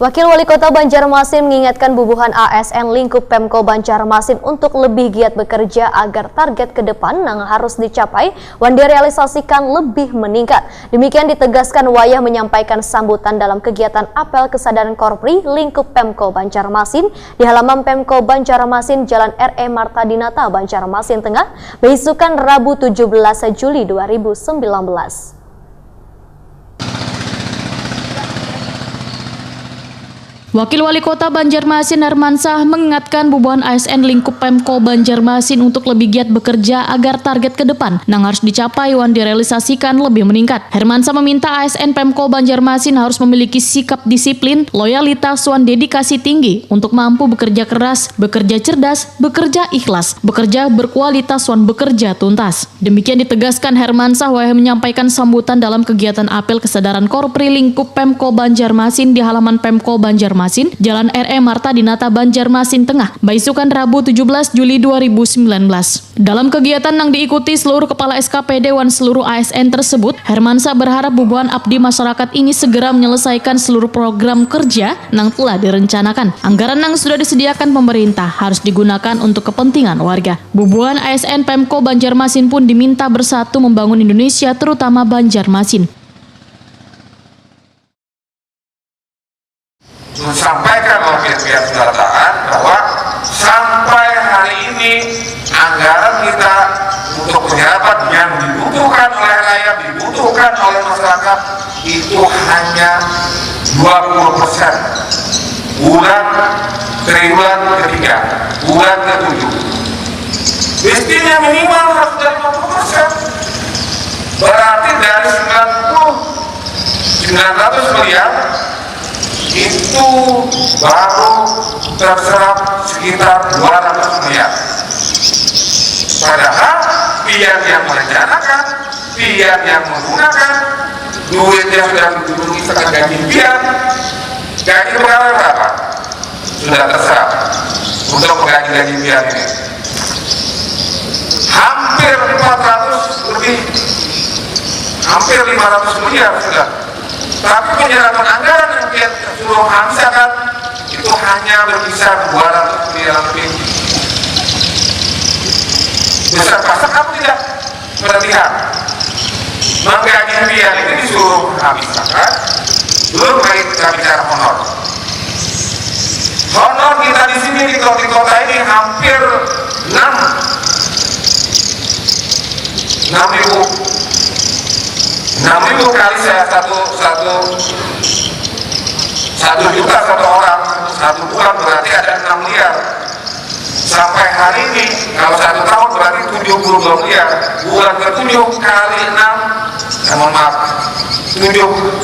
Wakil Wali Kota Banjarmasin mengingatkan bubuhan ASN lingkup Pemko Banjarmasin untuk lebih giat bekerja agar target ke depan yang harus dicapai dan direalisasikan lebih meningkat. Demikian ditegaskan Wayah menyampaikan sambutan dalam kegiatan apel kesadaran korpri lingkup Pemko Banjarmasin di halaman Pemko Banjarmasin Jalan R.E. Marta Dinata, Banjarmasin Tengah, beisukan Rabu 17 Juli 2019. Wakil Wali Kota Banjarmasin Hermansyah mengingatkan bubuhan ASN lingkup Pemko Banjarmasin untuk lebih giat bekerja agar target ke depan yang harus dicapai dan direalisasikan lebih meningkat. Hermansyah meminta ASN Pemko Banjarmasin harus memiliki sikap disiplin, loyalitas, dan dedikasi tinggi untuk mampu bekerja keras, bekerja cerdas, bekerja ikhlas, bekerja berkualitas, dan bekerja tuntas. Demikian ditegaskan Hermansyah Wayah menyampaikan sambutan dalam kegiatan apel kesadaran korpri lingkup Pemko Banjarmasin di halaman Pemko Banjarmasin Jalan R.E. Marta Dinata, Banjarmasin Tengah, beisukan Rabu 17 Juli 2019. Dalam kegiatan yang diikuti seluruh kepala SKPD dan seluruh ASN tersebut, Hermansyah berharap bubuhan abdi masyarakat ini segera menyelesaikan seluruh program kerja yang telah direncanakan. Anggaran yang sudah disediakan pemerintah harus digunakan untuk kepentingan warga. Bubuhan ASN Pemko Banjarmasin pun diminta bersatu membangun Indonesia, terutama Banjarmasin. Sampaikan oleh pihak kedatangan bahwa sampai hari ini anggaran kita untuk penyerapan yang dibutuhkan oleh rakyat, dibutuhkan oleh masyarakat itu hanya 20%. Bulan triwulan ketiga, bulan ke-7. Mestinya minimal harus dari 50%. Berarti dari 900 miliar itu baru terserap sekitar 200 miliar. Padahal pihak yang merencanakan, pihak yang menggunakan duit yang sudah diduduki sekitar gaji pihak, gaji pegawai berapa? Sudah terserap untuk gaji pihak ini. Hampir 400 lebih, hampir 500 miliar sudah. Tapi penyerapan anggaran yang dia suruh habiskan itu hanya berkisar 200 miliar lebih. Besar pasak apa tidak? Berlihat menggaji pihak ini disuruh habiskan, belum lagi kita bicara honor. Honor kita di sini di kota ini hampir 6.000 kali saya satu juta satu orang, satu bulan berarti ada 6 miliar. Sampai hari ini kalau 1 tahun berarti 72 miliar. Bulan ke-7 kali 6, mohon maaf, 7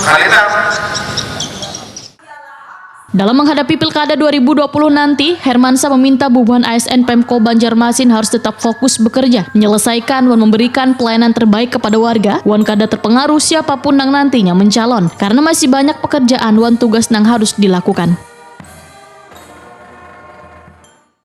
kali 6. Dalam menghadapi Pilkada 2020 nanti, Hermansyah meminta bubuhan ASN Pemko Banjarmasin harus tetap fokus bekerja, menyelesaikan dan memberikan pelayanan terbaik kepada warga, wan kada terpengaruh siapapun yang nantinya mencalon, karena masih banyak pekerjaan wan tugas yang harus dilakukan.